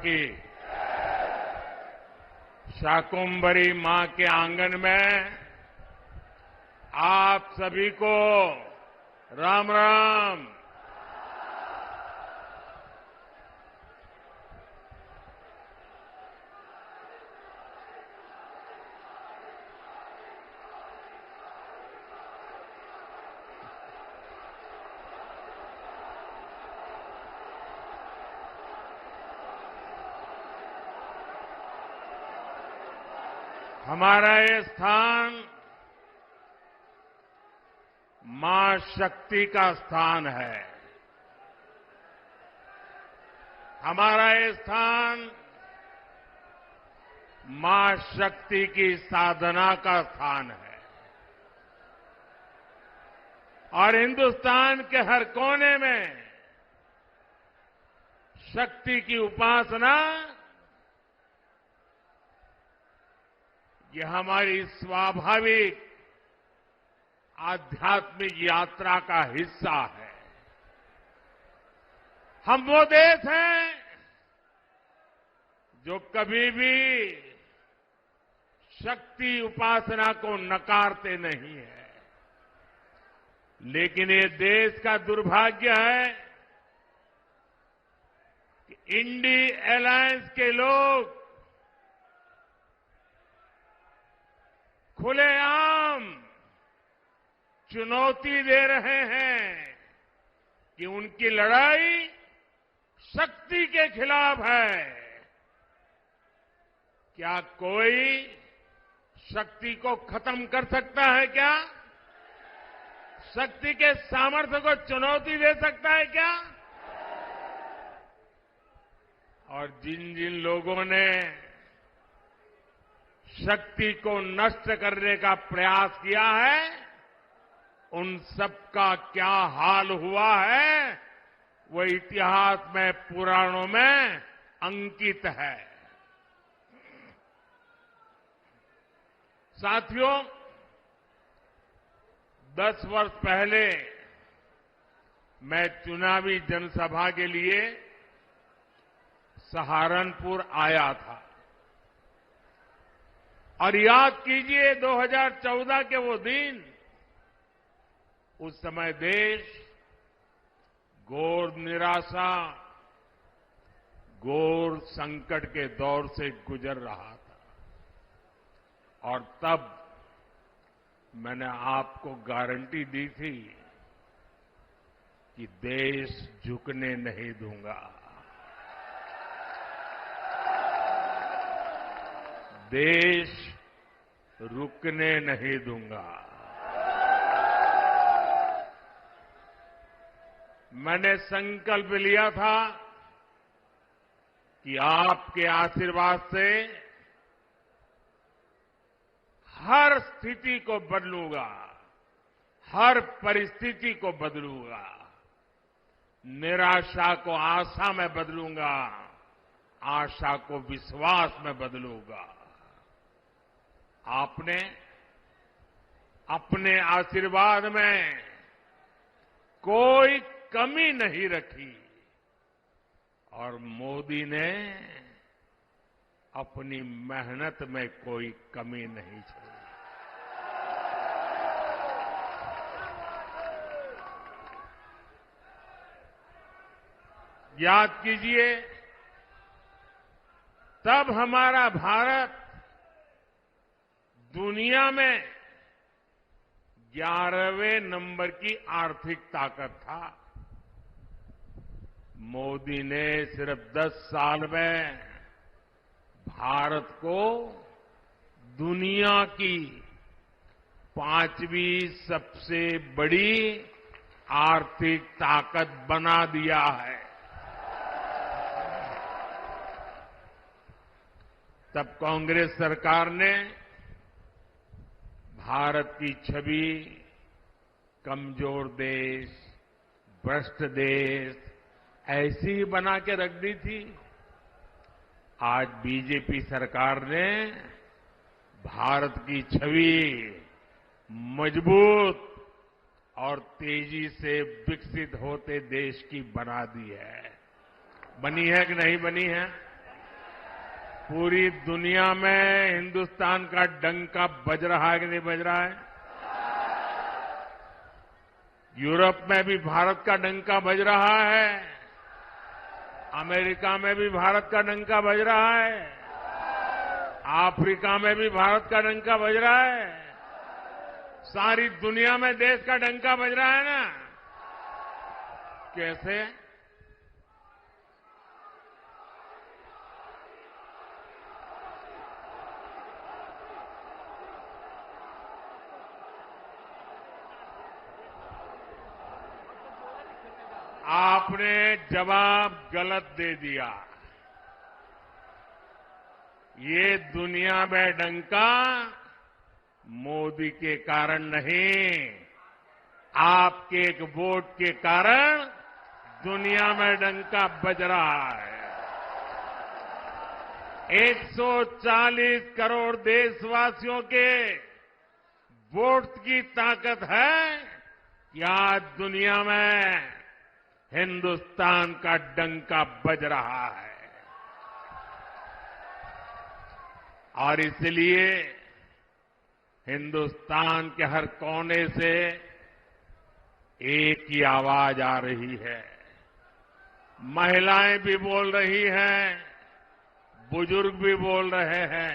की। शाकुंभरी मां के आंगन में आप सभी को राम राम। हमारा ये स्थान मां शक्ति का स्थान है। हमारा ये स्थान मां शक्ति की साधना का स्थान है और हिंदुस्तान के हर कोने में शक्ति की उपासना ये हमारी स्वाभाविक आध्यात्मिक यात्रा का हिस्सा है। हम वो देश हैं जो कभी भी शक्ति उपासना को नकारते नहीं है, लेकिन ये देश का दुर्भाग्य है कि इंडी अलायंस के लोग खुलेआम चुनौती दे रहे हैं कि उनकी लड़ाई शक्ति के खिलाफ है। क्या कोई शक्ति को खत्म कर सकता है क्या? शक्ति के सामर्थ्य को चुनौती दे सकता है क्या? और जिन जिन लोगों ने शक्ति को नष्ट करने का प्रयास किया है, उन सबका क्या हाल हुआ है वो इतिहास में, पुराणों में अंकित है। साथियों, 10 वर्ष पहले मैं चुनावी जनसभा के लिए सहारनपुर आया था और याद कीजिए 2014 के वो दिन, उस समय देश घोर निराशा, घोर संकट के दौर से गुजर रहा था और तब मैंने आपको गारंटी दी थी कि देश झुकने नहीं दूंगा, देश रुकने नहीं दूंगा। मैंने संकल्प लिया था कि आपके आशीर्वाद से हर स्थिति को बदलूंगा, हर परिस्थिति को बदलूंगा, निराशा को आशा में बदलूंगा, आशा को विश्वास में बदलूंगा। आपने अपने आशीर्वाद में कोई कमी नहीं रखी और मोदी ने अपनी मेहनत में कोई कमी नहीं छोड़ी। याद कीजिए, तब हमारा भारत दुनिया में 11वें नंबर की आर्थिक ताकत था। मोदी ने सिर्फ 10 साल में भारत को दुनिया की 5वीं सबसे बड़ी आर्थिक ताकत बना दिया है। तब कांग्रेस सरकार ने भारत की छवि कमजोर देश, भ्रष्ट देश ऐसी ही बना के रख दी थी। आज बीजेपी सरकार ने भारत की छवि मजबूत और तेजी से विकसित होते देश की बना दी है। बनी है कि नहीं बनी है? पूरी दुनिया में हिंदुस्तान का डंका बज रहा है कि नहीं बज रहा है? यूरोप में भी भारत का डंका बज रहा है, अमेरिका में भी भारत का डंका बज रहा है, अफ्रीका में भी भारत का डंका बज रहा है, सारी दुनिया में देश का डंका बज रहा है ना। कैसे? आपने जवाब गलत दे दिया। ये दुनिया में डंका मोदी के कारण नहीं, आपके एक वोट के कारण दुनिया में डंका बज रहा है। 140 करोड़ देशवासियों के वोट की ताकत है कि आज दुनिया में हिंदुस्तान का डंका बज रहा है। और इसलिए हिंदुस्तान के हर कोने से एक ही आवाज आ रही है। महिलाएं भी बोल रही हैं, बुजुर्ग भी बोल रहे हैं,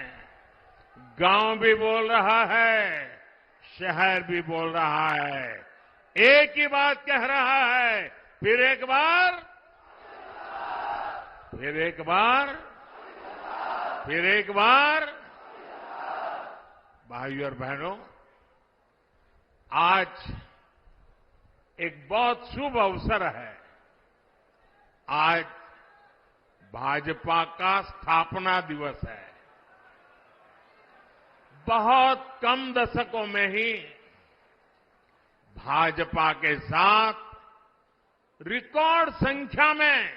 गांव भी बोल रहा है, शहर भी बोल रहा है। एक ही बात कह रहा है, फिर एक बार, फिर एक बार, फिर एक बार। भाइयों और बहनों, आज एक बहुत शुभ अवसर है। आज भाजपा का स्थापना दिवस है। बहुत कम दशकों में ही भाजपा के साथ रिकॉर्ड संख्या में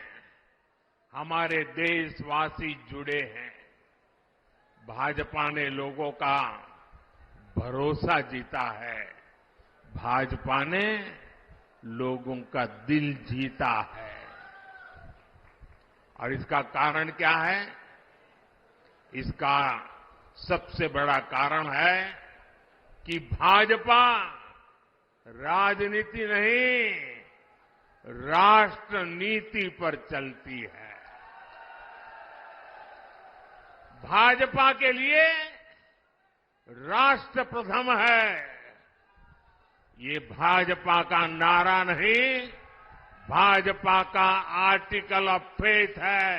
हमारे देशवासी जुड़े हैं। भाजपा ने लोगों का भरोसा जीता है। भाजपा ने लोगों का दिल जीता है। और इसका कारण क्या है? इसका सबसे बड़ा कारण है कि भाजपा राजनीति नहीं, राष्ट्र नीति पर चलती है। भाजपा के लिए राष्ट्र प्रथम है। ये भाजपा का नारा नहीं, भाजपा का आर्टिकल ऑफ फेथ है।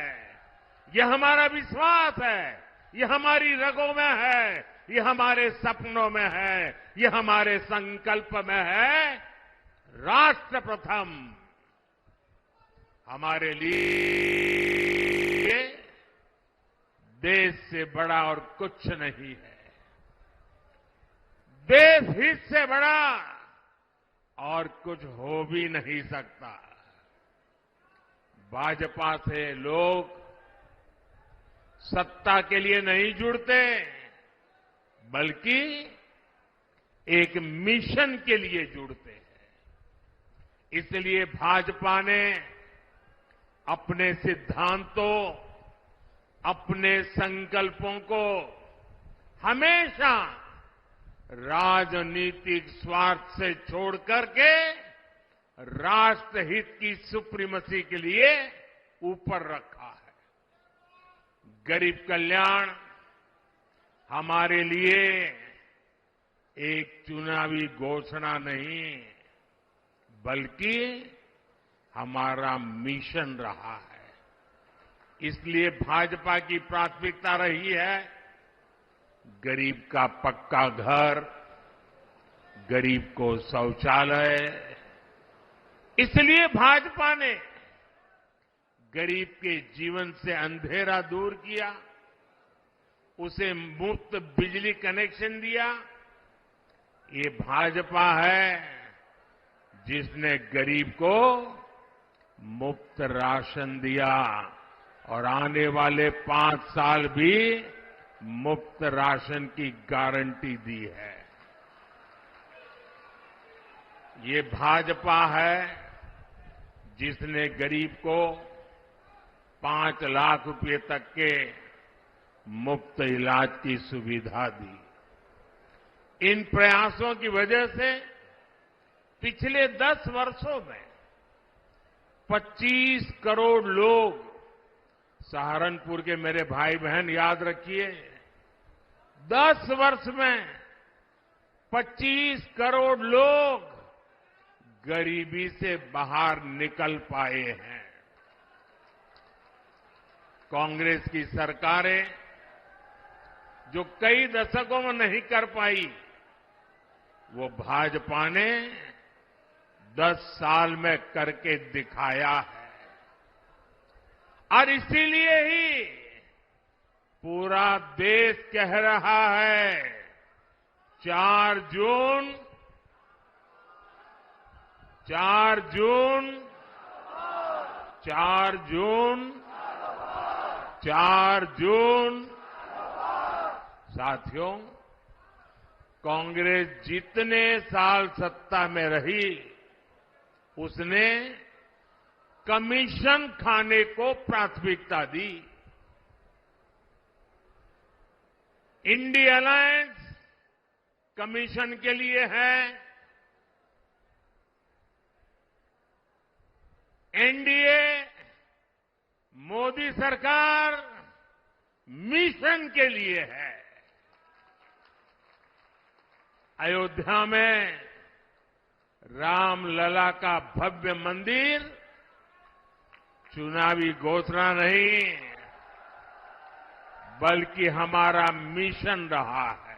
ये हमारा विश्वास है, ये हमारी रगों में है, ये हमारे सपनों में है, ये हमारे संकल्प में है। राष्ट्र प्रथम हमारे लिए देश से बड़ा और कुछ नहीं है। देश हित से बड़ा और कुछ हो भी नहीं सकता। भाजपा से लोग सत्ता के लिए नहीं जुड़ते, बल्कि एक मिशन के लिए जुड़ते हैं। इसलिए भाजपा ने अपने सिद्धांतों, अपने संकल्पों को हमेशा राजनीतिक स्वार्थ से छोड़ करके राष्ट्रहित की सुप्रीमेसी के लिए ऊपर रखा है। गरीब कल्याण हमारे लिए एक चुनावी घोषणा नहीं, बल्कि हमारा मिशन रहा है। इसलिए भाजपा की प्राथमिकता रही है गरीब का पक्का घर, गरीब को शौचालय। इसलिए भाजपा ने गरीब के जीवन से अंधेरा दूर किया, उसे मुफ्त बिजली कनेक्शन दिया। ये भाजपा है जिसने गरीब को मुफ्त राशन दिया और आने वाले 5 साल भी मुफ्त राशन की गारंटी दी है। ये भाजपा है जिसने गरीब को 5 लाख रुपए तक के मुफ्त इलाज की सुविधा दी। इन प्रयासों की वजह से पिछले 10 वर्षों में 25 करोड़ लोग, सहारनपुर के मेरे भाई बहन याद रखिए, 10 वर्ष में 25 करोड़ लोग गरीबी से बाहर निकल पाए हैं। कांग्रेस की सरकारें जो कई दशकों में नहीं कर पाई, वो भाजपा ने 10 साल में करके दिखाया है। और इसीलिए ही पूरा देश कह रहा है 4 जून 4 जून 4 जून 4 जून। साथियों, कांग्रेस जितने साल सत्ता में रही, उसने कमीशन खाने को प्राथमिकता दी। इंडिया अलायंस कमीशन के लिए है, एनडीए मोदी सरकार मिशन के लिए है। अयोध्या में रामलला का भव्य मंदिर चुनावी घोषणा नहीं, बल्कि हमारा मिशन रहा है।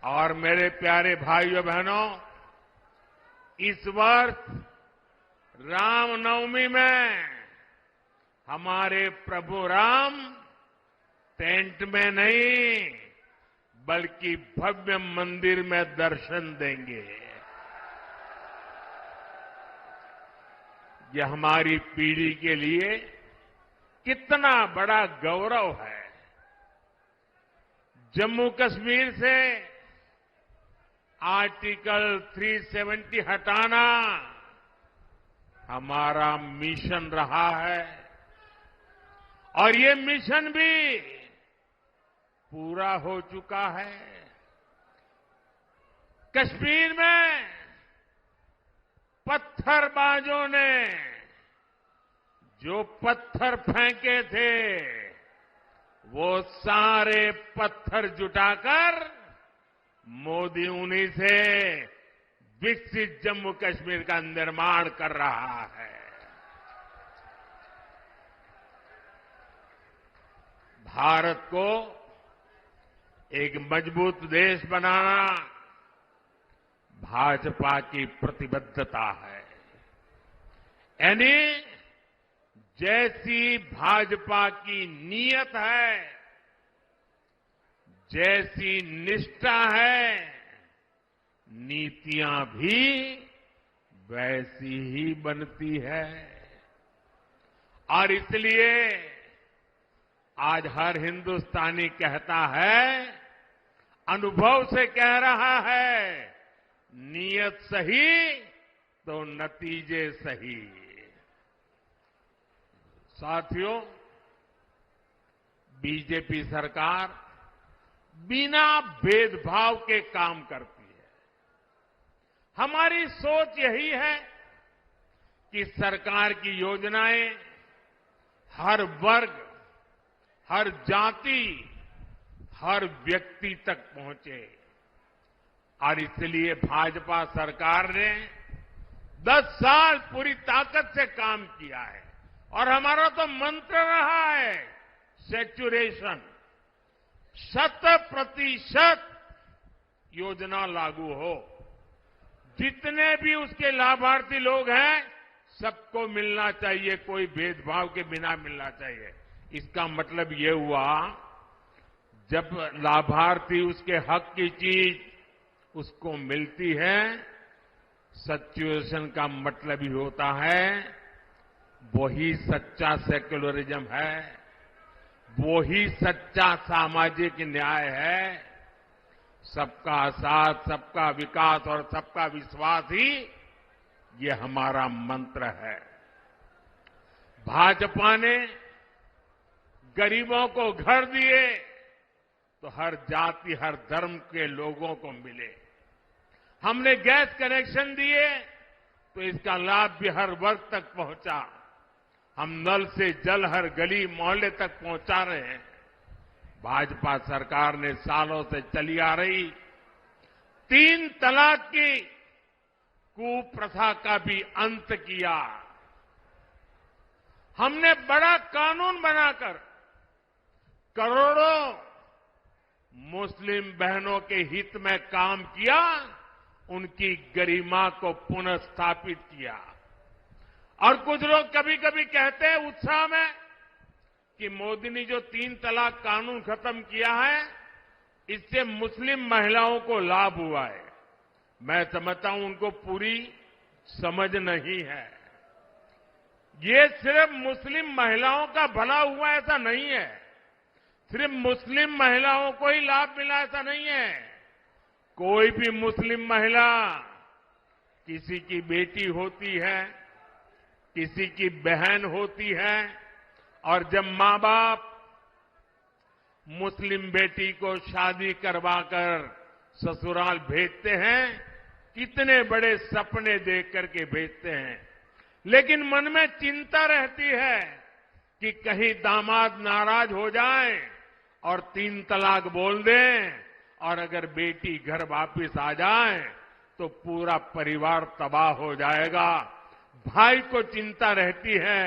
और मेरे प्यारे भाइयों बहनों, इस वर्ष रामनवमी में हमारे प्रभु राम टेंट में नहीं, बल्कि भव्य मंदिर में दर्शन देंगे। यह हमारी पीढ़ी के लिए कितना बड़ा गौरव है। जम्मू कश्मीर से आर्टिकल 370 हटाना हमारा मिशन रहा है, और ये मिशन भी पूरा हो चुका है। कश्मीर में पत्थरबाजों ने जो पत्थर फेंके थे, वो सारे पत्थर जुटाकर मोदी उन्हीं से विकसित जम्मू कश्मीर का निर्माण कर रहा है। भारत को एक मजबूत देश बनाना भाजपा की प्रतिबद्धता है। यानी जैसी भाजपा की नीयत है, जैसी निष्ठा है, नीतियां भी वैसी ही बनती है। और इसलिए आज हर हिंदुस्तानी कहता है, अनुभव से कह रहा है, नीयत सही तो नतीजे सही। साथियों, बीजेपी सरकार बिना भेदभाव के काम करती है। हमारी सोच यही है कि सरकार की योजनाएं हर वर्ग, हर जाति, हर व्यक्ति तक पहुंचे। और इसलिए भाजपा सरकार ने 10 साल पूरी ताकत से काम किया है। और हमारा तो मंत्र रहा है सैचुरेशन, 100% योजना लागू हो। जितने भी उसके लाभार्थी लोग हैं, सबको मिलना चाहिए, कोई भेदभाव के बिना मिलना चाहिए। इसका मतलब ये हुआ, जब लाभार्थी उसके हक की चीज उसको मिलती है, सैचुरेशन का मतलब ही होता है वही सच्चा सेक्युलरिज्म है, वही सच्चा सामाजिक न्याय है। सबका साथ, सबका विकास और सबका विश्वास ही ये हमारा मंत्र है। भाजपा ने गरीबों को घर दिए तो हर जाति, हर धर्म के लोगों को मिले। हमने गैस कनेक्शन दिए तो इसका लाभ भी हर वर्ग तक पहुंचा। हम नल से जल हर गली मोहल्ले तक पहुंचा रहे हैं। भाजपा सरकार ने सालों से चली आ रही 3 तलाक की कुप्रथा का भी अंत किया। हमने बड़ा कानून बनाकर करोड़ों मुस्लिम बहनों के हित में काम किया, उनकी गरिमा को पुनर्स्थापित किया। और कुछ लोग कभी कभी कहते हैं उत्साह में कि मोदी ने जो 3 तलाक कानून खत्म किया है, इससे मुस्लिम महिलाओं को लाभ हुआ है। मैं समझता हूं उनको पूरी समझ नहीं है। ये सिर्फ मुस्लिम महिलाओं का भला हुआ ऐसा नहीं है, सिर्फ मुस्लिम महिलाओं को ही लाभ मिला ऐसा नहीं है। कोई भी मुस्लिम महिला किसी की बेटी होती है, किसी की बहन होती है, और जब मां बाप मुस्लिम बेटी को शादी करवाकर ससुराल भेजते हैं, कितने बड़े सपने देख करके भेजते हैं, लेकिन मन में चिंता रहती है कि कहीं दामाद नाराज हो जाए और 3 तलाक बोल दें, और अगर बेटी घर वापिस आ जाए तो पूरा परिवार तबाह हो जाएगा। भाई को चिंता रहती है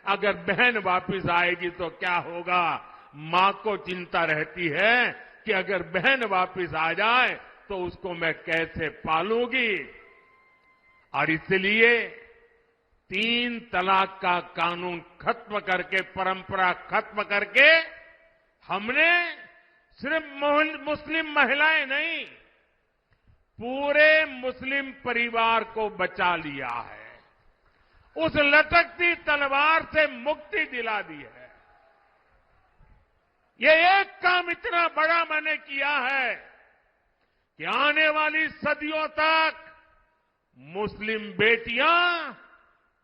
अगर बहन वापिस आएगी तो क्या होगा। मां को चिंता रहती है कि अगर बहन वापिस आ जाए तो उसको मैं कैसे पालूंगी। और इसलिए 3 तलाक का कानून खत्म करके, परंपरा खत्म करके, हमने सिर्फ मुस्लिम महिलाएं नहीं, पूरे मुस्लिम परिवार को बचा लिया है। उस लटकती तलवार से मुक्ति दिला दी है। ये एक काम इतना बड़ा मैंने किया है कि आने वाली सदियों तक मुस्लिम बेटियां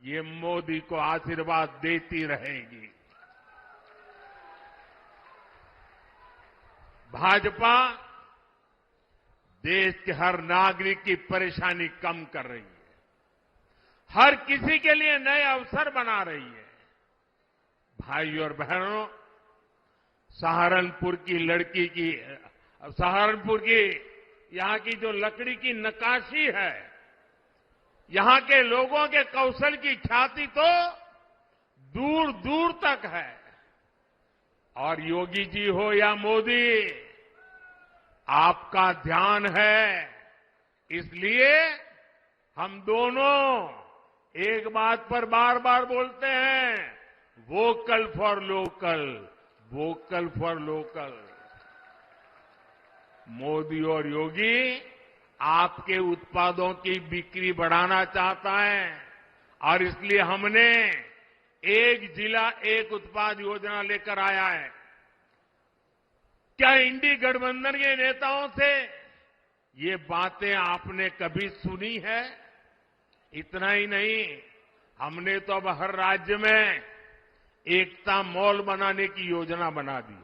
ये मोदी को आशीर्वाद देती रहेगी। भाजपा देश के हर नागरिक की परेशानी कम कर रही है, हर किसी के लिए नए अवसर बना रही है। भाइयों और बहनों, सहारनपुर की लड़की की, सहारनपुर की यहां की जो लकड़ी की नक्काशी है, यहां के लोगों के कौशल की ख्याति तो दूर दूर तक है। और योगी जी हो या मोदी, आपका ध्यान है, इसलिए हम दोनों एक बात पर बार बार बोलते हैं, vocal for local, vocal for local. Modi और योगी आपके उत्पादों की बिक्री बढ़ाना चाहता है, और इसलिए हमने एक जिला एक उत्पाद योजना लेकर आया है। क्या इंडी गठबंधन के नेताओं से ये बातें आपने कभी सुनी है? इतना ही नहीं, हमने तो अब हर राज्य में एकता मॉल बनाने की योजना बना दी,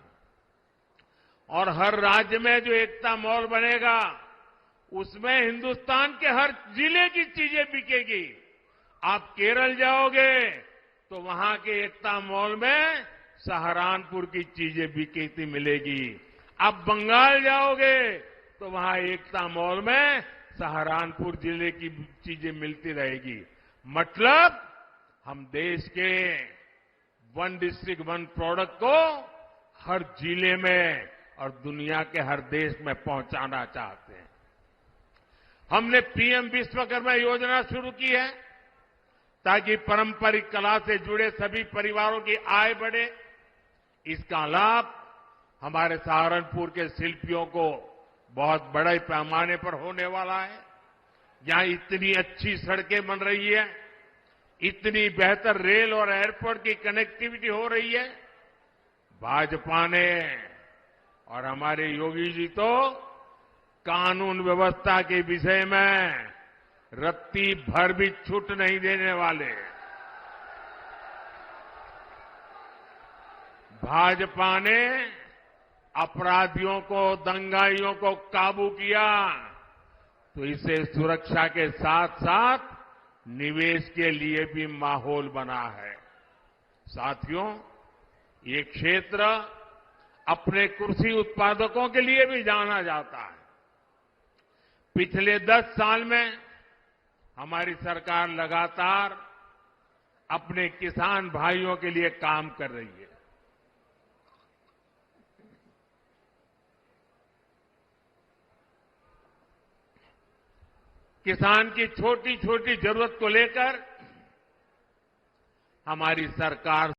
और हर राज्य में जो एकता मॉल बनेगा उसमें हिंदुस्तान के हर जिले की चीजें बिकेगी। आप केरल जाओगे तो वहां के एकता मॉल में सहारनपुर की चीजें बिकती मिलेगी। आप बंगाल जाओगे तो वहां एकता मॉल में सहारनपुर जिले की चीजें मिलती रहेगी। मतलब हम देश के 1 डिस्ट्रिक्ट 1 प्रोडक्ट को हर जिले में और दुनिया के हर देश में पहुंचाना चाहते हैं। हमने पीएम विश्वकर्मा योजना शुरू की है ताकि पारंपरिक कला से जुड़े सभी परिवारों की आय बढ़े। इसका लाभ हमारे सहारनपुर के शिल्पियों को बहुत बड़े पैमाने पर होने वाला है। यहां इतनी अच्छी सड़कें बन रही है, इतनी बेहतर रेल और एयरपोर्ट की कनेक्टिविटी हो रही है। भाजपा ने और हमारे योगी जी तो कानून व्यवस्था के विषय में रत्ती भर भी छूट नहीं देने वाले। भाजपा ने अपराधियों को, दंगाइयों को काबू किया तो इसे सुरक्षा के साथ साथ निवेश के लिए भी माहौल बना है। साथियों, ये क्षेत्र अपने कृषि उत्पादकों के लिए भी जाना जाता है। पिछले 10 साल में हमारी सरकार लगातार अपने किसान भाइयों के लिए काम कर रही है। किसान की छोटी छोटी जरूरत को लेकर हमारी सरकार